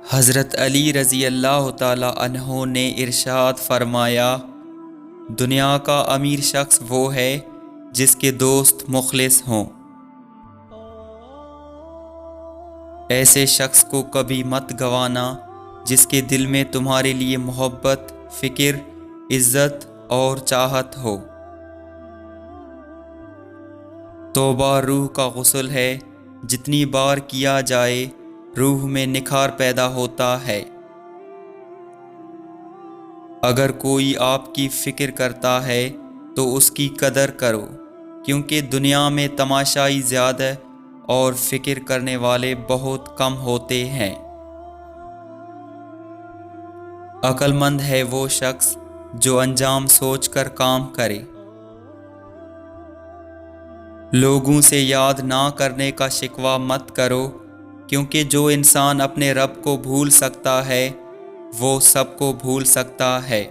حضرت علی رضی اللہ تعالی عنہ نے ارشاد فرمایا، دنیا کا امیر شخص وہ ہے جس کے دوست مخلص ہوں۔ ایسے شخص کو کبھی مت گوانا جس کے دل میں تمہارے لیے محبت، فکر، عزت اور چاہت ہو۔ توبہ روح کا غسل ہے، جتنی بار کیا جائے روح میں نکھار پیدا ہوتا ہے۔ اگر کوئی آپ کی فکر کرتا ہے تو اس کی قدر کرو، کیونکہ دنیا میں تماشائی زیادہ اور فکر کرنے والے بہت کم ہوتے ہیں۔ عقل مند ہے وہ شخص جو انجام سوچ کر کام کرے۔ لوگوں سے یاد نہ کرنے کا شکوہ مت کرو، کیونکہ جو انسان اپنے رب کو بھول سکتا ہے وہ سب کو بھول سکتا ہے۔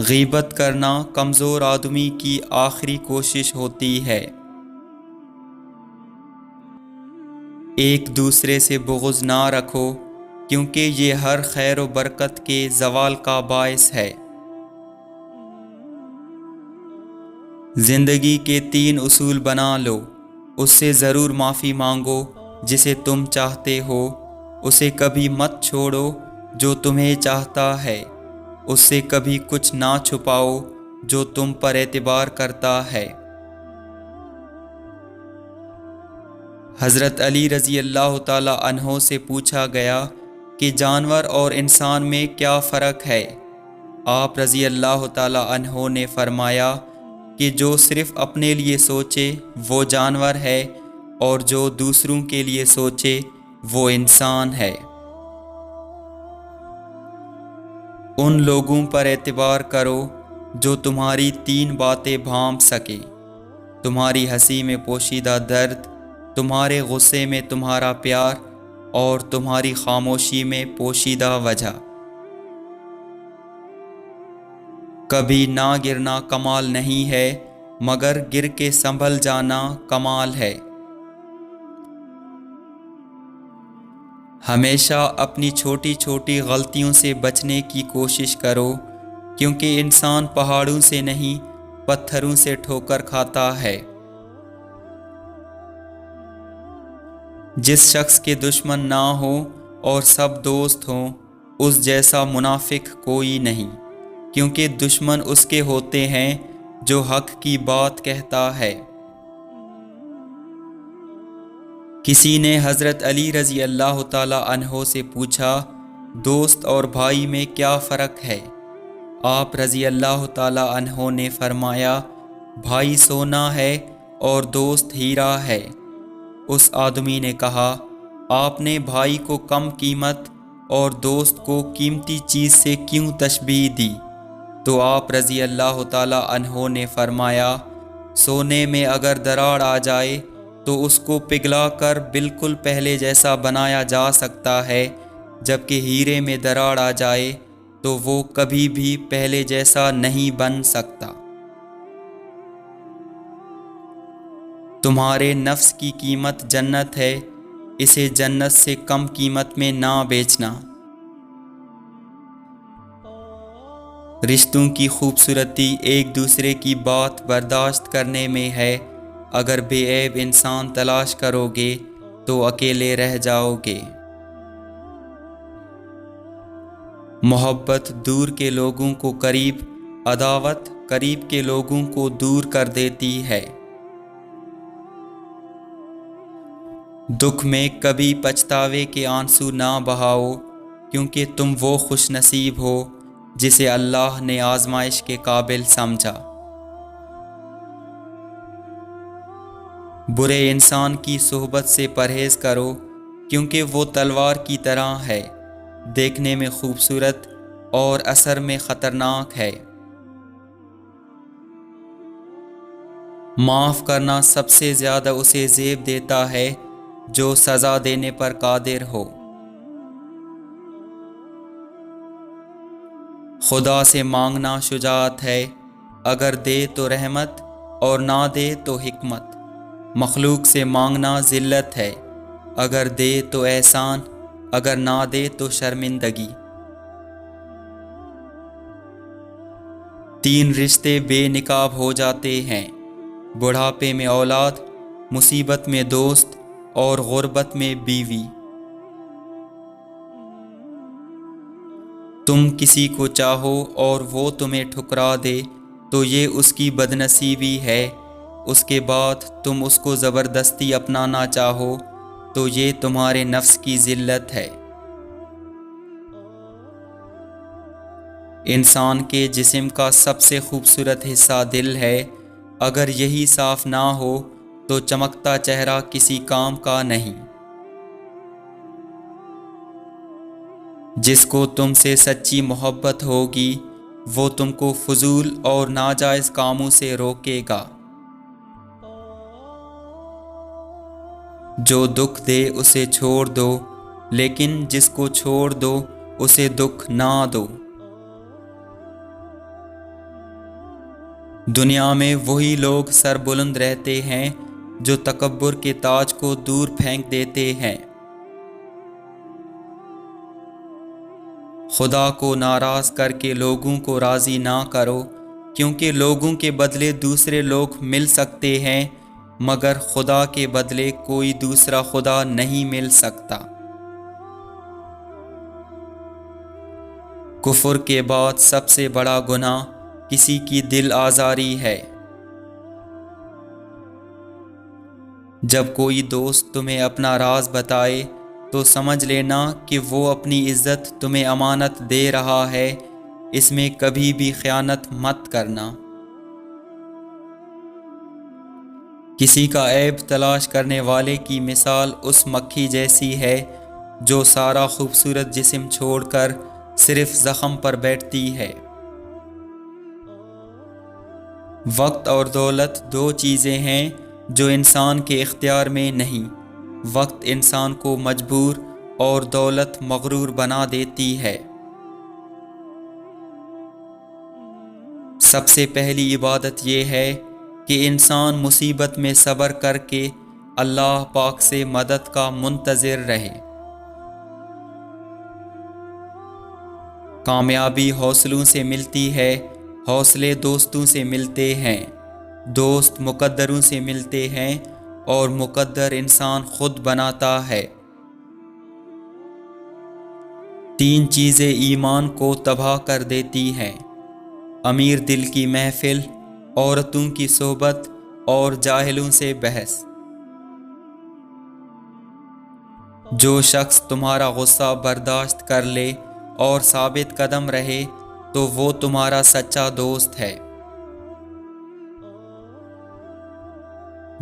غیبت کرنا کمزور آدمی کی آخری کوشش ہوتی ہے۔ ایک دوسرے سے بغض نہ رکھو، کیونکہ یہ ہر خیر و برکت کے زوال کا باعث ہے۔ زندگی کے 3 اصول بنا لو، اس سے ضرور معافی مانگو جسے تم چاہتے ہو، اسے کبھی مت چھوڑو جو تمہیں چاہتا ہے، اس سے کبھی کچھ نہ چھپاؤ جو تم پر اعتبار کرتا ہے۔ حضرت علی رضی اللہ تعالی عنہ سے پوچھا گیا کہ جانور اور انسان میں کیا فرق ہے؟ آپ رضی اللہ تعالی عنہ نے فرمایا کہ جو صرف اپنے لیے سوچے وہ جانور ہے، اور جو دوسروں کے لیے سوچے وہ انسان ہے۔ ان لوگوں پر اعتبار کرو جو تمہاری 3 باتیں بھانپ سکے، تمہاری ہنسی میں پوشیدہ درد، تمہارے غصے میں تمہارا پیار، اور تمہاری خاموشی میں پوشیدہ وجہ۔ کبھی نہ گرنا کمال نہیں ہے، مگر گر کے سنبھل جانا کمال ہے۔ ہمیشہ اپنی چھوٹی چھوٹی غلطیوں سے بچنے کی کوشش کرو، کیونکہ انسان پہاڑوں سے نہیں پتھروں سے ٹھوکر کھاتا ہے۔ جس شخص کے دشمن نہ ہو اور سب دوست ہوں، اس جیسا منافق کوئی نہیں، کیونکہ دشمن اس کے ہوتے ہیں جو حق کی بات کہتا ہے۔ کسی نے حضرت علی رضی اللہ تعالی عنہ سے پوچھا، دوست اور بھائی میں کیا فرق ہے؟ آپ رضی اللہ تعالی عنہ نے فرمایا، بھائی سونا ہے اور دوست ہیرا ہے۔ اس آدمی نے کہا، آپ نے بھائی کو کم قیمت اور دوست کو قیمتی چیز سے کیوں تشبیہ دی؟ تو آپ رضی اللہ تعالی عنہ نے فرمایا، سونے میں اگر دراڑ آ جائے تو اس کو پگھلا کر بالکل پہلے جیسا بنایا جا سکتا ہے، جبکہ ہیرے میں دراڑ آ جائے تو وہ کبھی بھی پہلے جیسا نہیں بن سکتا۔ تمہارے نفس کی قیمت جنت ہے، اسے جنت سے کم قیمت میں نہ بیچنا۔ رشتوں کی خوبصورتی ایک دوسرے کی بات برداشت کرنے میں ہے، اگر بے عیب انسان تلاش کرو گے تو اکیلے رہ جاؤ گے۔ محبت دور کے لوگوں کو قریب، عداوت قریب کے لوگوں کو دور کر دیتی ہے۔ دکھ میں کبھی پچھتاوے کے آنسو نہ بہاؤ، کیونکہ تم وہ خوش نصیب ہو جسے اللہ نے آزمائش کے قابل سمجھا۔ برے انسان کی صحبت سے پرہیز کرو، کیونکہ وہ تلوار کی طرح ہے، دیکھنے میں خوبصورت اور اثر میں خطرناک ہے۔ معاف کرنا سب سے زیادہ اسے زیب دیتا ہے جو سزا دینے پر قادر ہو۔ خدا سے مانگنا شجاعت ہے، اگر دے تو رحمت اور نہ دے تو حکمت۔ مخلوق سے مانگنا ذلت ہے، اگر دے تو احسان، اگر نہ دے تو شرمندگی۔ 3 رشتے بے نقاب ہو جاتے ہیں، بڑھاپے میں اولاد، مصیبت میں دوست اور غربت میں بیوی۔ تم کسی کو چاہو اور وہ تمہیں ٹھکرا دے تو یہ اس کی بدنصیبی ہے، اس کے بعد تم اس کو زبردستی اپنانا چاہو تو یہ تمہارے نفس کی ذلت ہے۔ انسان کے جسم کا سب سے خوبصورت حصہ دل ہے، اگر یہی صاف نہ ہو تو چمکتا چہرہ کسی کام کا نہیں۔ جس کو تم سے سچی محبت ہوگی وہ تم کو فضول اور ناجائز کاموں سے روکے گا۔ جو دکھ دے اسے چھوڑ دو، لیکن جس کو چھوڑ دو اسے دکھ نہ دو۔ دنیا میں وہی لوگ سر بلند رہتے ہیں جو تکبر کے تاج کو دور پھینک دیتے ہیں۔ خدا کو ناراض کر کے لوگوں کو راضی نہ کرو، کیونکہ لوگوں کے بدلے دوسرے لوگ مل سکتے ہیں مگر خدا کے بدلے کوئی دوسرا خدا نہیں مل سکتا۔ کفر کے بعد سب سے بڑا گناہ کسی کی دل آزاری ہے۔ جب کوئی دوست تمہیں اپنا راز بتائے تو سمجھ لینا کہ وہ اپنی عزت تمہیں امانت دے رہا ہے، اس میں کبھی بھی خیانت مت کرنا۔ کسی کا عیب تلاش کرنے والے کی مثال اس مکھی جیسی ہے جو سارا خوبصورت جسم چھوڑ کر صرف زخم پر بیٹھتی ہے۔ وقت اور دولت 2 چیزیں ہیں جو انسان کے اختیار میں نہیں، وقت انسان کو مجبور اور دولت مغرور بنا دیتی ہے۔ سب سے پہلی عبادت یہ ہے کہ انسان مصیبت میں صبر کر کے اللہ پاک سے مدد کا منتظر رہے۔ کامیابی حوصلوں سے ملتی ہے، حوصلے دوستوں سے ملتے ہیں، دوست مقدروں سے ملتے ہیں اور مقدر انسان خود بناتا ہے۔ 3 چیزیں ایمان کو تباہ کر دیتی ہیں: امیر دل کی محفل، عورتوں کی صحبت اور جاہلوں سے بحث۔ جو شخص تمہارا غصہ برداشت کر لے اور ثابت قدم رہے تو وہ تمہارا سچا دوست ہے۔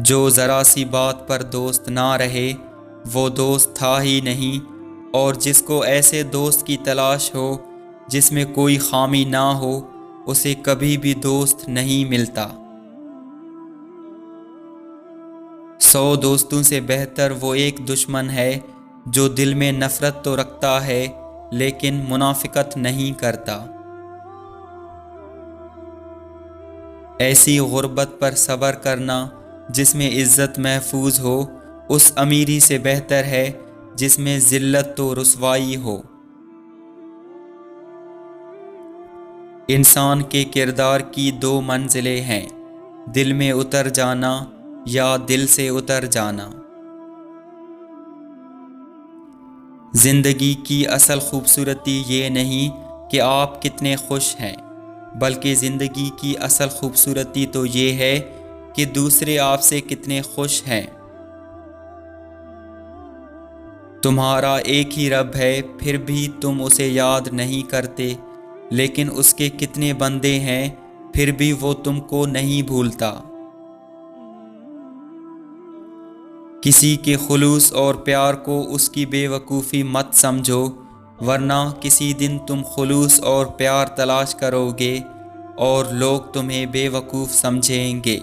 جو ذرا سی بات پر دوست نہ رہے وہ دوست تھا ہی نہیں، اور جس کو ایسے دوست کی تلاش ہو جس میں کوئی خامی نہ ہو اسے کبھی بھی دوست نہیں ملتا۔ 100 دوستوں سے بہتر وہ ایک دشمن ہے جو دل میں نفرت تو رکھتا ہے لیکن منافقت نہیں کرتا۔ ایسی غربت پر صبر کرنا جس میں عزت محفوظ ہو اس امیری سے بہتر ہے جس میں ذلت تو رسوائی ہو۔ انسان کے کردار کی 2 منزلیں ہیں: دل میں اتر جانا یا دل سے اتر جانا۔ زندگی کی اصل خوبصورتی یہ نہیں کہ آپ کتنے خوش ہیں، بلکہ زندگی کی اصل خوبصورتی تو یہ ہے کہ دوسرے آپ سے کتنے خوش ہیں۔ تمہارا ایک ہی رب ہے پھر بھی تم اسے یاد نہیں کرتے، لیکن اس کے کتنے بندے ہیں پھر بھی وہ تم کو نہیں بھولتا۔ کسی کے خلوص اور پیار کو اس کی بے وقوفی مت سمجھو، ورنہ کسی دن تم خلوص اور پیار تلاش کرو گے اور لوگ تمہیں بے وقوف سمجھیں گے۔